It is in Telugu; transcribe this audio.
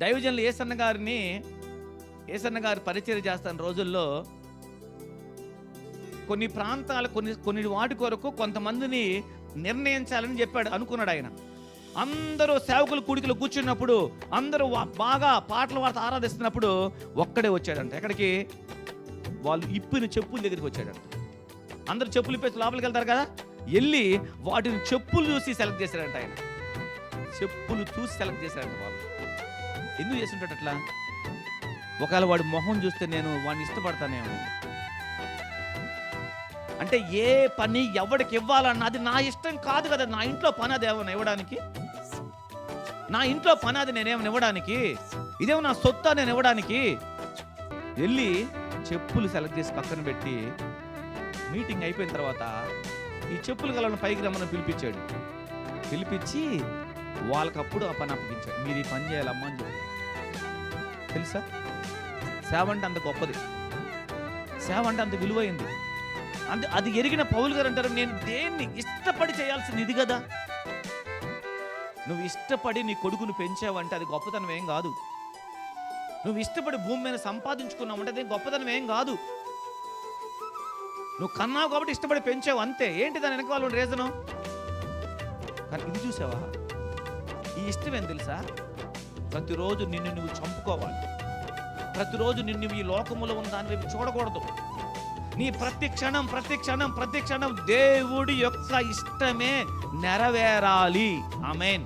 దైవజనులు ఏసన్న గారు పరిచయం చేస్తున్న రోజుల్లో కొన్ని ప్రాంతాలు కొన్ని వాటి కొరకు కొంతమందిని నిర్ణయించాలని అనుకున్నాడు ఆయన. అందరూ సేవకులు కూడికలు కూర్చున్నప్పుడు అందరూ బాగా పాటలు వాడుతూ ఆరాధిస్తున్నప్పుడు ఒక్కడే వచ్చాడంట. ఎక్కడికి? వాళ్ళు ఇప్పిన చెప్పుల దగ్గరికి వచ్చాడంట. అందరూ చెప్పులు ఇప్పేసి లోపలికి వెళ్తారు కదా, వెళ్ళి వాటిని చెప్పులు చూసి సెలెక్ట్ చేశాడంట ఆయన. చెప్పులు చూసి సెలెక్ట్ చేశాడంట. వాళ్ళు ఎందుకు చేస్తుంటాడు అట్లా? ఒకవేళ వాడి మొహం చూస్తే నేను వాడిని ఇష్టపడతానేమో. అంటే ఏ పని ఎవడికి ఇవ్వాలన్నా అది నా ఇష్టం కాదు కదా. నా ఇంట్లో పని అది ఏమైనా ఇవ్వడానికి? నా ఇంట్లో పని అది నేనేమైనా ఇవ్వడానికి? ఇదేమో నా సొత్తా నేను ఇవ్వడానికి? వెళ్ళి చెప్పులు సెలెక్ట్ చేసి పక్కన పెట్టి మీటింగ్ అయిపోయిన తర్వాత ఈ చెప్పులు కలను పైకి రమ్మని పిలిపించి వాళ్ళకప్పుడు ఆ పని అప్పగించాడు. మీరు ఈ పని చేయాలమ్మా అని చెప్పి. తెలుసా, సేవ అంటే అంత గొప్పది, సేవ అంటే అంత విలువైంది. అది ఎరిగిన పౌలు గారు అంటారు, నేను దేన్ని ఇష్టపడి చేయాల్సింది ఇది కదా. నువ్వు ఇష్టపడి నీ కొడుకును పెంచావంటే అది గొప్పతనం ఏం కాదు. నువ్వు ఇష్టపడి భూమి మీద సంపాదించుకున్నావంటే అది గొప్పతనం ఏం కాదు. నువ్వు కన్నావు కాబట్టి ఇష్టపడి పెంచావు అంతే. ఏంటి దాని వెనక వాళ్ళు రీజను? కానీ ఇది చూసావా, ఈ ఇష్టం ఏం తెలుసా? ప్రతిరోజు నిన్ను నువ్వు చంపుకోవాలి. ప్రతిరోజు నిన్ను ఈ లోకములో ఉన్న దాని వైపు చూడకూడదు. నీ ప్రతి క్షణం దేవుడి యొక్క ఇష్టమే నెరవేరాలి. ఆమేన్.